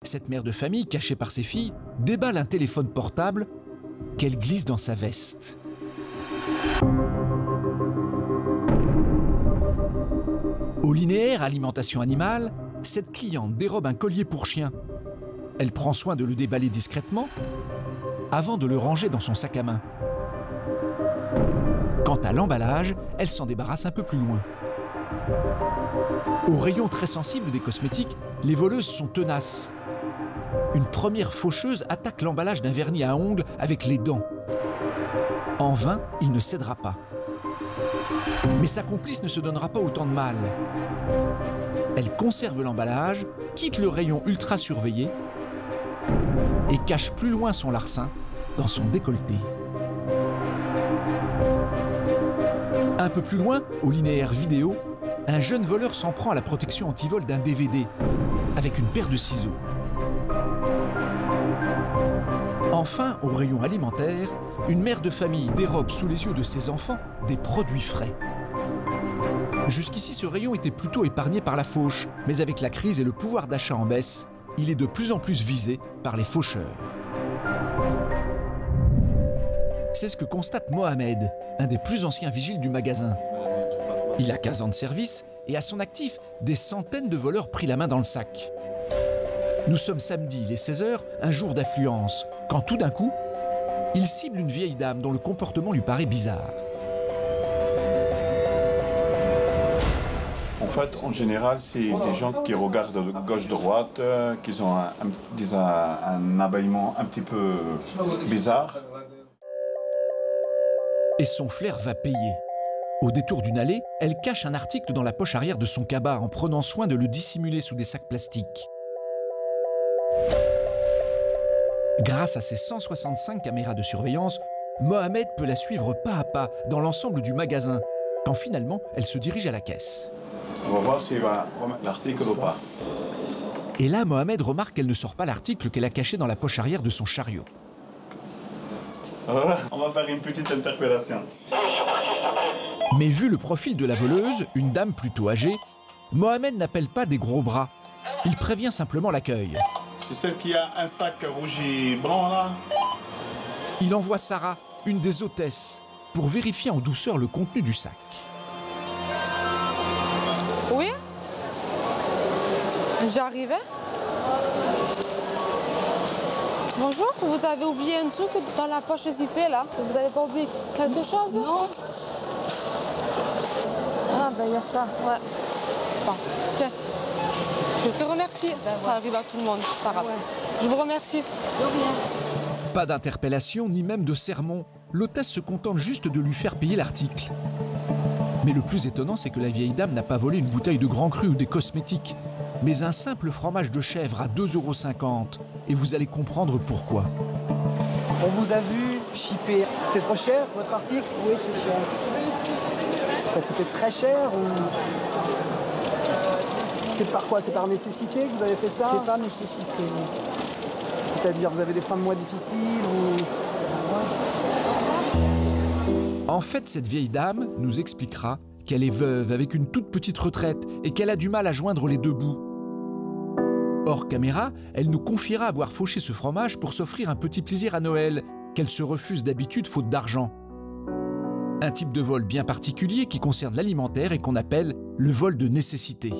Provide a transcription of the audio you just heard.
Cette mère de famille, cachée par ses filles, déballe un téléphone portable qu'elle glisse dans sa veste. Au linéaire alimentation animale, cette cliente dérobe un collier pour chien. Elle prend soin de le déballer discrètement avant de le ranger dans son sac à main. Quant à l'emballage, elle s'en débarrasse un peu plus loin. Au rayon très sensible des cosmétiques, les voleuses sont tenaces. Une première faucheuse attaque l'emballage d'un vernis à ongles avec les dents. En vain, il ne cédera pas. Mais sa complice ne se donnera pas autant de mal. Elle conserve l'emballage, quitte le rayon ultra surveillé et cache plus loin son larcin dans son décolleté. Un peu plus loin, au linéaire vidéo, un jeune voleur s'en prend à la protection anti-vol d'un DVD avec une paire de ciseaux. Enfin, au rayon alimentaire, une mère de famille dérobe sous les yeux de ses enfants des produits frais. Jusqu'ici, ce rayon était plutôt épargné par la fauche, mais avec la crise et le pouvoir d'achat en baisse, il est de plus en plus visé par les faucheurs. C'est ce que constate Mohamed, un des plus anciens vigiles du magasin. Il a 15 ans de service et à son actif, des centaines de voleurs pris la main dans le sac. Nous sommes samedi, les 16h, un jour d'affluence, quand tout d'un coup, il cible une vieille dame dont le comportement lui paraît bizarre. En fait, en général, c'est des gens qui regardent gauche-droite, qui ont un habillement un petit peu bizarre. Et son flair va payer. Au détour d'une allée, elle cache un article dans la poche arrière de son cabas en prenant soin de le dissimuler sous des sacs plastiques. Grâce à ses 165 caméras de surveillance, Mohamed peut la suivre pas à pas dans l'ensemble du magasin, quand finalement elle se dirige à la caisse. On va voir s'il va remettre l'article ou pas. Et là, Mohamed remarque qu'elle ne sort pas l'article qu'elle a caché dans la poche arrière de son chariot. On va faire une petite interpellation. Mais vu le profil de la voleuse, une dame plutôt âgée, Mohamed n'appelle pas des gros bras. Il prévient simplement l'accueil. C'est celle qui a un sac rouge et blanc là. Il envoie Sarah, une des hôtesses, pour vérifier en douceur le contenu du sac. Oui? J'arrivais? Bonjour, vous avez oublié un truc dans la poche zippée là? Vous n'avez pas oublié quelque chose? Non. Ah ben il y a ça, ouais. Bon, tiens. Je te remercie. Ça arrive à tout le monde, c'est pas grave. Ouais. Je vous remercie. De rien. Pas d'interpellation ni même de sermon. L'hôtesse se contente juste de lui faire payer l'article. Mais le plus étonnant, c'est que la vieille dame n'a pas volé une bouteille de Grand Cru ou des cosmétiques, mais un simple fromage de chèvre à 2,50 €. Et vous allez comprendre pourquoi. On vous a vu shipper. C'était trop cher, votre article? Oui, c'est cher. Ça coûtait très cher ou... C'est par quoi? C'est par nécessité que vous avez fait ça? C'est par nécessité, oui. C'est-à-dire, vous avez des fins de mois difficiles ou... En fait, cette vieille dame nous expliquera qu'elle est veuve avec une toute petite retraite et qu'elle a du mal à joindre les deux bouts. Hors caméra, elle nous confiera avoir fauché ce fromage pour s'offrir un petit plaisir à Noël, qu'elle se refuse d'habitude faute d'argent. Un type de vol bien particulier qui concerne l'alimentaire et qu'on appelle le vol de nécessité.